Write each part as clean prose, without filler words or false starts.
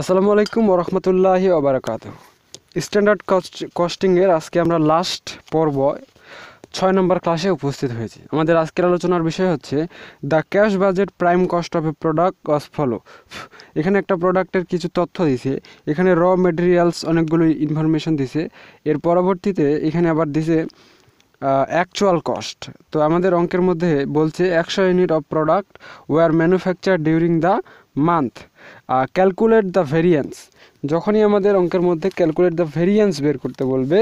আসসালামু আলাইকুম ওরহমতুল্লাহি ওবারাকাতুহ। স্ট্যান্ডার্ড কস্টিংয়ের আজকে আমরা লাস্ট পর্ব 6 নম্বর ক্লাসে উপস্থিত হয়েছি। আমাদের আজকের আলোচনার বিষয় হচ্ছে the cash budget prime cost of A product was follow. এখানে একটা প্রোডাক্টের কিছু তথ্য দিছে, এখানে র মেটেরিয়ালস অনেকগুলো ইনফরমেশন দিছে, এর পরবর্তীতে এখানে আবার দিছে অ্যাকচুয়াল কস্ট। তো আমাদের অঙ্কের মধ্যে বলছে 100 unit of product were manufacture during the month, calculate the variance. যখনই আমাদের অঙ্কের মধ্যে ক্যালকুলেট দ্য ভেরিয়েন্স বের করতে বলবে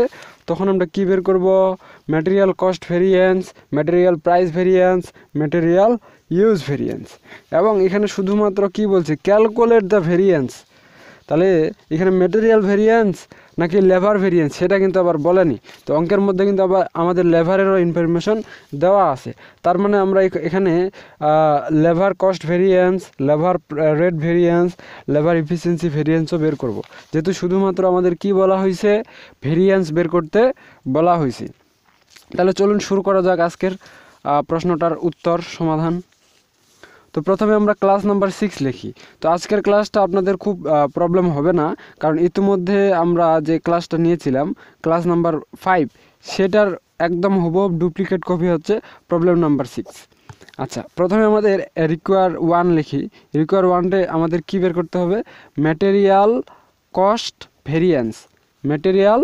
তখন আমরা কি বের করব? Material cost variance, material price variance, material use variance. এবং এখানে শুধুমাত্র কি বলছে? Calculate the variance. তাহলে এখানে ম্যাটেরিয়াল ভেরিয়েন্স নাকি লেবার ভেরিয়েন্স সেটা কিন্তু আবার বলেনি। তো অঙ্কের মধ্যে কিন্তু আবার আমাদের লেবারেরও ইনফরমেশন দেওয়া আছে। তার মানে আমরা এখানে labour cost variance, labour rate variance, labour efficiency ভেরিয়েন্সও বের করব, যেহেতু শুধুমাত্র আমাদের কি বলা হয়েছে? ভেরিয়েন্স বের করতে বলা হয়েছে। তাহলে চলুন শুরু করা যাক আজকের প্রশ্নটার উত্তর সমাধান। তো প্রথমে আমরা ক্লাস নাম্বার 6 লিখি। তো আজকের ক্লাসটা আপনাদের খুব প্রবলেম হবে না, কারণ ইতিমধ্যে আমরা যে ক্লাসটা নিয়েছিলাম ক্লাস নাম্বার 5 সেটার একদম হুবহু ডুপ্লিকেট কপি হচ্ছে প্রবলেম নাম্বার 6। আচ্ছা, প্রথমে আমাদের রিকোয়ার 1 লিখি। রিকোয়ার 1-টে আমাদের কী বের করতে হবে? Material cost variance. Material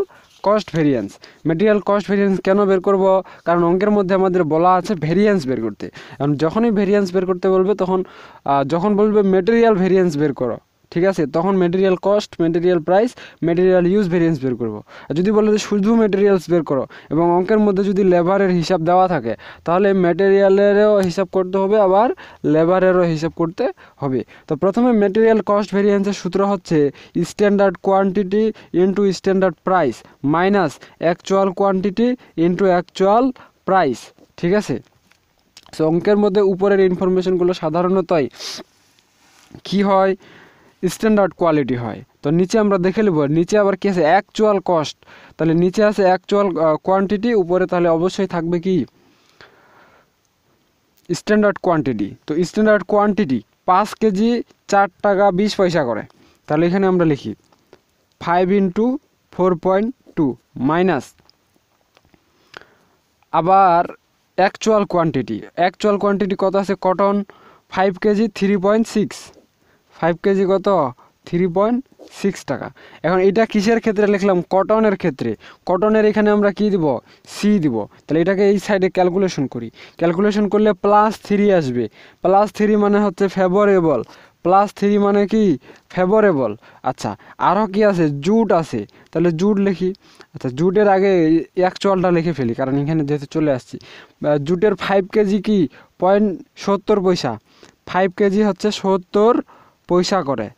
cost variance. Material cost variance কেন বের করব? কারণ অঙ্কের মধ্যে আমাদের বলা আছে ভেরিয়েন্স বের করতে। কারণ যখনই ভেরিয়েন্স বের করতে বলবে তখন যখন বলবে ম্যাটেরিয়াল ভেরিয়েন্স বের করো, ঠিক আছে, তখন material cost, material price, material use variance বের করব। আর যদি বলে যে শুধু ম্যাটেরিয়ালস বের করো এবং অঙ্কের মধ্যে যদি লেবারের হিসাব দেওয়া থাকে তাহলে ম্যাটেরিয়ালেরও হিসাব করতে হবে, আবার লেবারেরও হিসাব করতে হবে। তো প্রথমে ম্যাটেরিয়াল কস্ট ভেরিয়েন্সের সূত্র হচ্ছে standard quantity into standard price minus actual quantity into actual price, ঠিক আছে। সো অঙ্কের মধ্যে উপরের ইনফরমেশনগুলো সাধারণতই কি হয়? স্ট্যান্ডার্ড কোয়ালিটি হয়। তো নিচে আমরা দেখে নেব, নিচে আবার কি আছে? Actual cost. তাহলে নিচে আছে অ্যাকচুয়াল কোয়ান্টিটি, উপরে তাহলে অবশ্যই থাকবে কি? Standard quantity. তো স্ট্যান্ডার্ড কোয়ান্টিটি 5 কেজি 4 টাকা 20 পয়সা করে। তাহলে এখানে আমরা লিখি 5 ইন্টু 4.2 মাইনাস আবার অ্যাকচুয়াল কোয়ান্টিটি। অ্যাকচুয়াল কোয়ান্টিটি কত আছে? Cotton 5 KG 3.6। 5 কেজি কত? 3.6 টাকা। এখন এটা কিসের ক্ষেত্রে লিখলাম? কটনের ক্ষেত্রে। কটনের এখানে আমরা কি দিব? সি দিব। তাহলে এটাকে এই সাইডে ক্যালকুলেশন করি। ক্যালকুলেশন করলে +3 আসবে। +3 মানে হচ্ছে ফেভারেবল। +3 মানে কি? ফেভারেবল। আচ্ছা, আরও কি আছে? জুট আছে। তাহলে জুট লিখি। আচ্ছা, জুটের আগে অ্যাকচুয়ালটা লিখে ফেলি, কারণ এখানে যেহেতু চলে আসছি। জুটের 5 কেজি কি? 0.70 পয়সা। 5 কেজি হচ্ছে 70 পয়সা করে।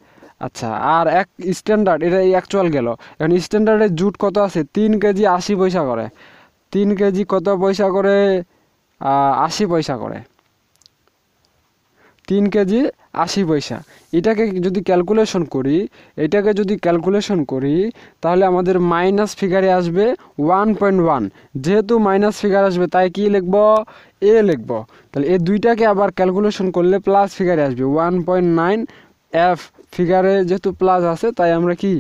আচ্ছা, আর এক স্ট্যান্ডার্ড, এটা অ্যাকচুয়াল গেল। এখন স্ট্যান্ডার্ডের জুট কত আছে? 3 কেজি 80 পয়সা করে। 3 কেজি কত পয়সা করে? 80 পয়সা করে। 3 কেজি 80 পয়সা। এটাকে যদি ক্যালকুলেশন করি তাহলে আমাদের মাইনাস ফিগারে আসবে 1.1। যেহেতু মাইনাস ফিগার আসবে তাই কি লিখব? এ লিখব। তাহলে এই দুইটাকে আবার ক্যালকুলেশন করলে প্লাস ফিগারে আসবে 1.9 এফ। ফিগারে যেহেতু প্লাস আছে তাই আমরা কি?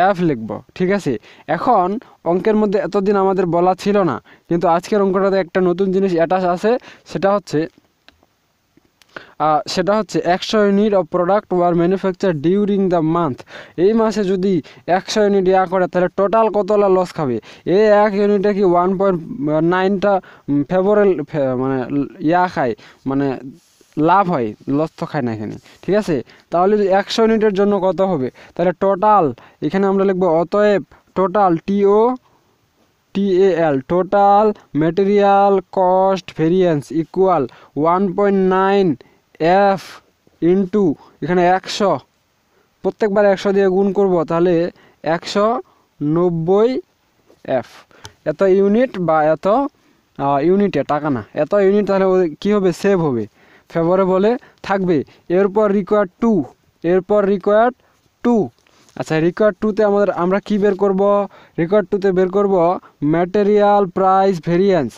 এফ লিখব, ঠিক আছে। এখন অঙ্কের মধ্যে এতদিন আমাদের বলা ছিল না, কিন্তু আজকের অঙ্কটাতে একটা নতুন জিনিস অ্যাটাচ আছে। সেটা হচ্ছে 100 unit of product were manufacture during the month. এই মাসে যদি 100 ইউনিট করে তাহলে টোটাল কতটা লস খাবে? এই 1 ইউনিটে কি 1.9টা ফেভারেল মানে খায়, মানে লাভ হয়, লস তো খায় না এখানে, ঠিক আছে। তাহলে 100 ইউনিটের জন্য কত হবে? তাহলে টোটাল এখানে আমরা লিখবো অতএব total TAL total material cost variance equal 1.9 F into এখানে 100, প্রত্যেকবার 100 দিয়ে গুণ করব, তাহলে 190 এফ। এত ইউনিট বা এত ইউনিটে টাকা না, এত ইউনিট। তাহলে কী হবে? সেভ হবে, ফেভারেবলে থাকবে। এরপর রিকোয়ার্ড 2। আচ্ছা, রিকোয়ার্ড 2-তে আমরা কি বের করব? রিকোয়ার্ড 2-তে বের করব ম্যাটেরিয়াল প্রাইস ভেরিয়েন্স।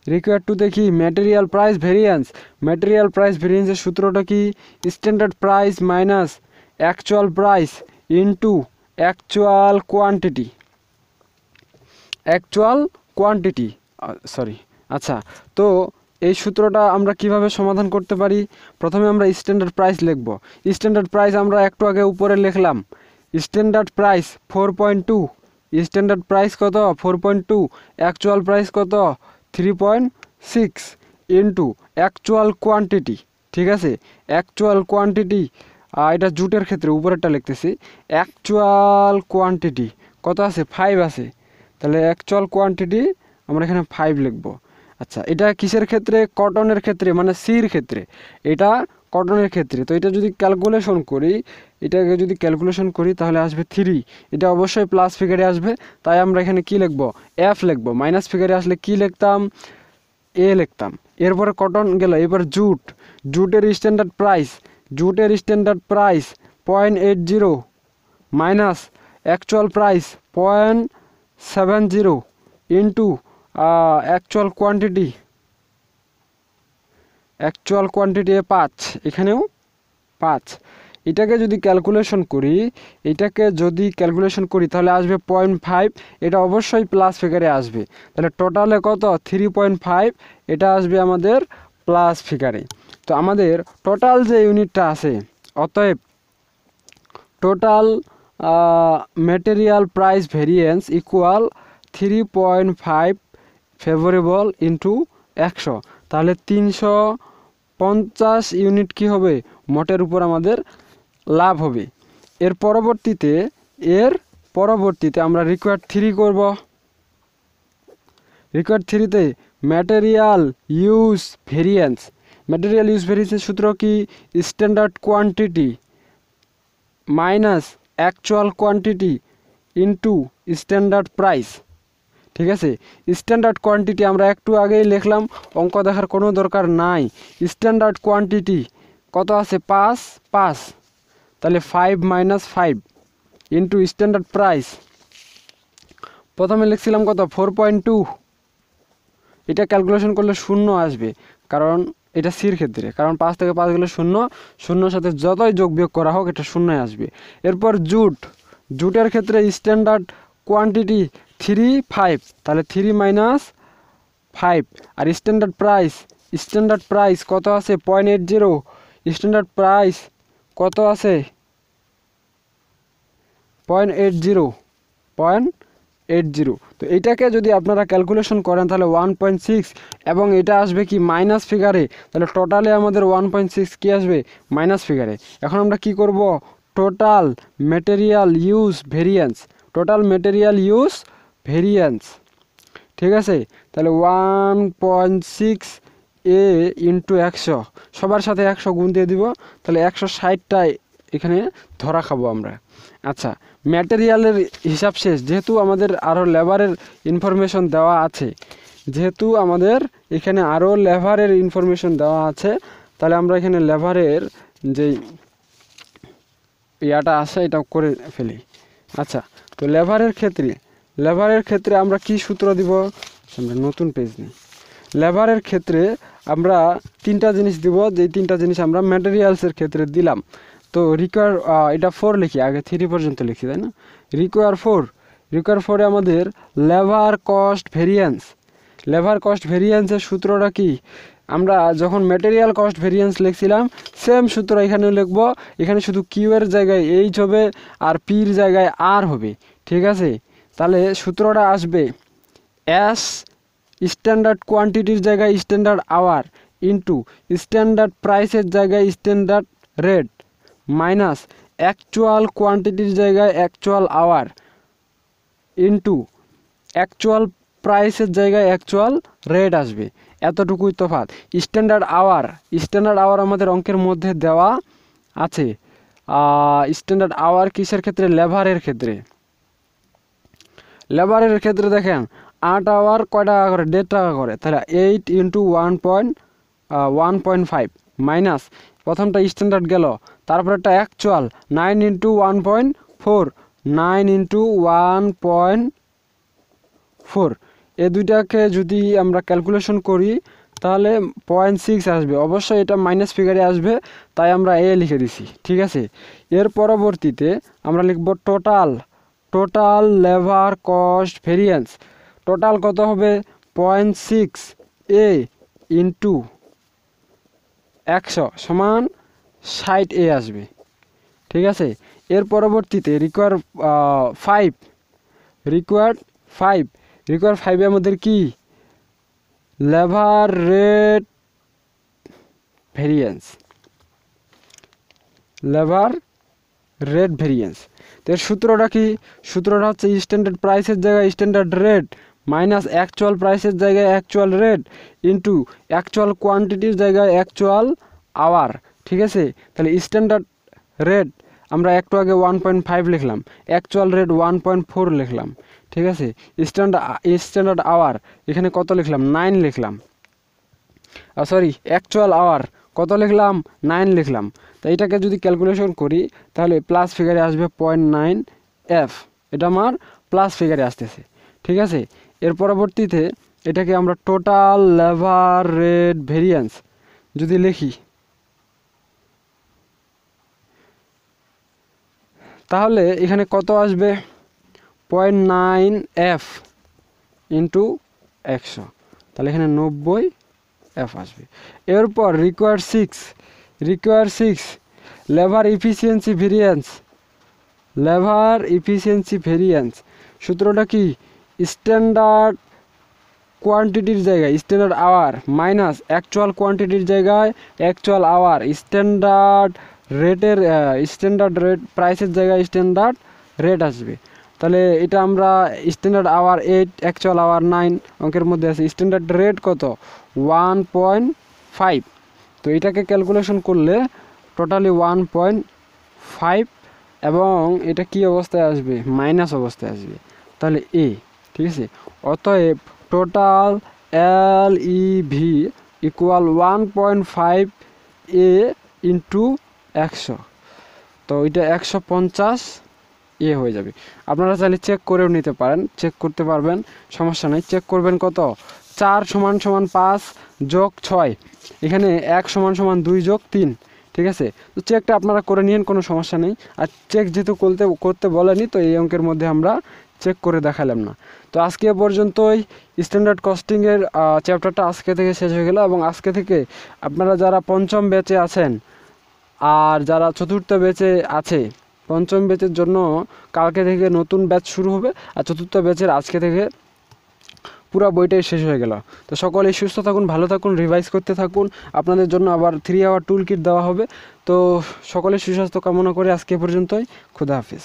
রিকোয়ার্ড 2-তে কি? Material price variance. Material price ভেরিয়েন্সের সূত্রটা কি? Standard price minus actual price into actual quantity, sorry. আচ্ছা, তো এই সূত্রটা আমরা কিভাবে সমাধান করতে পারি? প্রথমে আমরা স্ট্যান্ডার্ড প্রাইস লিখব। স্ট্যান্ডার্ড প্রাইস আমরা একটু আগে উপরে লিখলাম, স্ট্যান্ডার্ড প্রাইস 4.2, স্ট্যান্ডার্ড প্রাইস কত 4.2, অ্যাকচুয়াল প্রাইস কত 3.6 ইন্টু অ্যাকচুয়াল কোয়ান্টিটি। ঠিক আছে, অ্যাকচুয়াল কোয়ান্টিটি, এটা জুটের ক্ষেত্রে উপরেরটা লিখতেছি। অ্যাকচুয়াল কোয়ান্টিটি কত আছে 5 আছে, তাহলে অ্যাকচুয়াল কোয়ান্টিটি আমরা এখানে 5 লিখব। আচ্ছা, এটা কিসের ক্ষেত্রে? কটনের ক্ষেত্রে, মানে সির ক্ষেত্রে। এটা কটনের ক্ষেত্রে। তো এটা যদি ক্যালকুলেশন করি, এটাকে যদি ক্যালকুলেশন করি তাহলে আসবে 3। এটা অবশ্যই প্লাস ফিগারে আসবে, তাই আমরা এখানে কি লিখব? এফ লিখব। মাইনাস ফিগারে আসলে কি লিখতাম? এ লিখতাম। এরপরে কটন গেল, এবার জুট। জুটের standard price, 0.80 minus actual price 0.70 into actual quantity, 5, এখানেও 5। এটাকে যদি ক্যালকুলেশন করি তাহলে আসবে 0.5, এটা অবশ্যই প্লাস ফিগারে আসবে। তাহলে টোটালে কত 3.5, এটা আসবে আমাদের প্লাস ফিগারে। তো আমাদের টোটাল যে ইউনিটটা আছে, অতএব total material price variance equal 3.5 favourable into 100, তাহলে 350 ইউনিট কি হবে? মোটের উপর আমাদের লাভ হবে। এর পরবর্তীতে আমরা রিকোয়ার্ড 3 করব। রিকোয়ার্ড 3তে material use variance. Material use ভেরিয়েন্সের সূত্র কি? Standard quantity minus actual quantity into standard price. ঠিক আছে, স্ট্যান্ডার্ড কোয়ান্টিটি আমরা একটু আগেই লিখলাম, অঙ্ক দেখার কোনো দরকার নাই। স্ট্যান্ডার্ড কোয়ান্টিটি কত আছে? 5, তাহলে 5 - 5 ইন্টু স্ট্যান্ডার্ড প্রাইস। প্রথমে লিখছিলাম কত 4.2, এটা ক্যালকুলেশন করলে 0 আসবে, কারণ এটা সির ক্ষেত্রে, কারণ 5 থেকে 5 গেলে 0, 0 সাথে যতই যোগ বিয়োগ করা হোক এটা 0 আসবে। এরপর জুটের ক্ষেত্রে স্ট্যান্ডার্ড কোয়ান্টিটি 5, তাহলে 3 - 5। আর স্ট্যান্ডার্ড প্রাইস কত আছে? 0.80, স্ট্যান্ডার্ড প্রাইস কত আছে? 0.80। তো এইটাকে যদি আপনারা ক্যালকুলেশন করেন তাহলে 1.6, এবং এটা আসবে কি মাইনাস ফিগারে, তাহলে টোটালে আমাদের 1.6 কি আসবে? মাইনাস ফিগারে। এখন আমরা কি করব? টোটাল ম্যাটেরিয়াল ইউজ ভেরিয়েন্স, ঠিক আছে। তাহলে 1.6 এ ইন্টু 100, সবার সাথে 100 গুণ দিয়ে দিব, তাহলে 160টা এখানে ধরা খাবো আমরা। আচ্ছা, ম্যাটেরিয়ালের হিসাব শেষ। যেহেতু আমাদের আরও লেবারের ইনফরমেশন দেওয়া আছে, তাহলে আমরা এখানে লেবারের যে ইয়াটা আছে এটা করে ফেলি। আচ্ছা, তো লেবারের ক্ষেত্রে আমরা কি সূত্র দিব? আমরা নতুন পেজ নিই। লেবারের ক্ষেত্রে আমরা 3টা জিনিস দিব, যেই 3টা জিনিস আমরা ম্যাটেরিয়ালসের ক্ষেত্রে দিলাম। তো এটা 4 লিখি, আগে 3 পর্যন্ত লিখি, তাই না? রিকোয়ার 4 আমাদের লেবার কস্ট ভেরিয়েন্সের সূত্রটা কি? আমরা যখন ম্যাটেরিয়াল কস্ট ভেরিয়েন্স লিখছিলাম সেম সূত্র এখানে লিখব। এখানে শুধু কিউ এর জায়গায় এইচ হবে আর পির জায়গায় আর হবে। ঠিক আছে, তাহলে সূত্রটা আসবে এস স্ট্যান্ডার্ড কোয়ান্টিটির জায়গায় স্ট্যান্ডার্ড আওয়ার ইন্টু স্ট্যান্ডার্ড প্রাইসের জায়গায় স্ট্যান্ডার্ড রেট মাইনাস অ্যাকচুয়াল কোয়ান্টিটির জায়গায় অ্যাকচুয়াল আওয়ার ইন্টু অ্যাকচুয়াল প্রাইসের জায়গায় অ্যাকচুয়াল রেট আসবে। এতটুকুই তফাৎ। স্ট্যান্ডার্ড আওয়ার আমাদের অঙ্কের মধ্যে দেওয়া আছে। স্ট্যান্ডার্ড আওয়ার কিসের ক্ষেত্রে? লেবারের ক্ষেত্রে দেখেন 8 আওয়ার কয় টাকা করে? 1.5 টাকা করে। তাহলে 8 × 1.5 মাইনাস প্রথমটা স্ট্যান্ডার্ড গেল, তারপরেটা অ্যাকচুয়াল 9 × 1.4, 9 × 1.4। এই দুইটাকে যদি আমরা ক্যালকুলেশন করি তাহলে 0.6 আসবে, অবশ্যই এটা মাইনাস ফিগারে আসবে, তাই আমরা এ লিখে দিছি। ঠিক আছে, এর পরবর্তীতে আমরা লিখব total labour cost variance. Total কত হবে 0.6 এ ইন্টু 100 সমান 60 এ আসবে। ঠিক আছে, এর পরবর্তীতে রিকোয়ার 5 এর মধ্যে কি লেবার রেট ভেরিয়েন্স, তো এর সূত্রটা কি? সূত্রটা হচ্ছে স্ট্যান্ডার্ড প্রাইসের জায়গায় স্ট্যান্ডার্ড রেট মাইনাস অ্যাকচুয়াল প্রাইসের জায়গায় অ্যাকচুয়াল রেট ইন্টু অ্যাকচুয়াল কোয়ান্টিটির জায়গায় অ্যাকচুয়াল আওয়ার। ঠিক আছে, তাহলে স্ট্যান্ডার্ড রেট আমরা একটু আগে 1.5 লিখলাম, অ্যাকচুয়াল রেট 1.4 লিখলাম। ঠিক আছে, স্ট্যান্ডার্ড আওয়ার এখানে কত লিখলাম 9 লিখলাম, সরি অ্যাকচুয়াল আওয়ার কত লিখলাম 9 লিখলাম। তো এটাকে যদি ক্যালকুলেশন করি তাহলে প্লাস ফিগারে আসবে 0.9 এফ, এটা আমার প্লাস ফিগারে আসতেছে। ঠিক আছে, এর পরবর্তীতে এটাকে আমরা টোটাল লেবার রেট ভেরিয়েন্স যদি লিখি তাহলে এখানে কত আসবে 0.9 এফ ইন্টু 100, তাহলে এখানে 90 এফ আসবে। এরপর রিকোয়ার 6 লেবার ইফিসিয়েন্সি ভেরিয়েন্স, সূত্রটা কি স্ট্যান্ডার্ড কোয়ান্টিটির জায়গায় স্ট্যান্ডার্ড আওয়ার মাইনাস অ্যাকচুয়াল কোয়ান্টিটির জায়গায় অ্যাকচুয়াল আওয়ার, স্ট্যান্ডার্ড রেট প্রাইসের জায়গায় স্ট্যান্ডার্ড রেট আসবে। তাহলে এটা আমরা স্ট্যান্ডার্ড আওয়ার 8 অ্যাকচুয়াল আওয়ার 9 অঙ্কের মধ্যে আছে, স্ট্যান্ডার্ড রেট কত 1.5, তো এটাকে ক্যালকুলেশন করলে টোটালি 1.5 এবং এটা কি অবস্থায় আসবে মাইনাস অবস্থায় আসবে, তাহলে এ। ঠিক আছে, অতএব টোটাল LEV ইকুয়াল 1.5 এ ইন্টু 100, তো এটা 150 এ হয়ে যাবে। আপনারা চাইলে চেক করেও নিতে পারেন, চেক করতে পারবেন, সমস্যা নেই। চেক করবেন কত 4 = 5 যোগ 6, এখানে 1 = 2 যোগ 3। ঠিক আছে, তো চেকটা আপনারা করে নিন, কোনো সমস্যা নেই। আর চেক যেহেতু করতে বলেনি, তো এই অঙ্কের মধ্যে আমরা চেক করে দেখালাম না। তো আজকে পর্যন্তই স্ট্যান্ডার্ড কস্টিংয়ের চ্যাপ্টারটা আজকে থেকে শেষ হয়ে গেল। এবং আজকে থেকে আপনারা যারা পঞ্চম ব্যাচে আছেন আর যারা চতুর্থ ব্যাচে আছে, পঞ্চম ব্যাচের জন্য কালকে থেকে নতুন ব্যাচ শুরু হবে, আর চতুর্থ ব্যাচের আজকে থেকে পুরো বইটাই শেষ হয়ে গেল। তো সকলেই সুস্থ থাকুন, ভালো থাকুন, রিভাইজ করতে থাকুন। আপনাদের জন্য আবার 3 আওয়ার টুল কিট দেওয়া হবে। তো সকলের সুস্বাস্থ্য কামনা করে আজকে পর্যন্তই, খুদা হাফিজ।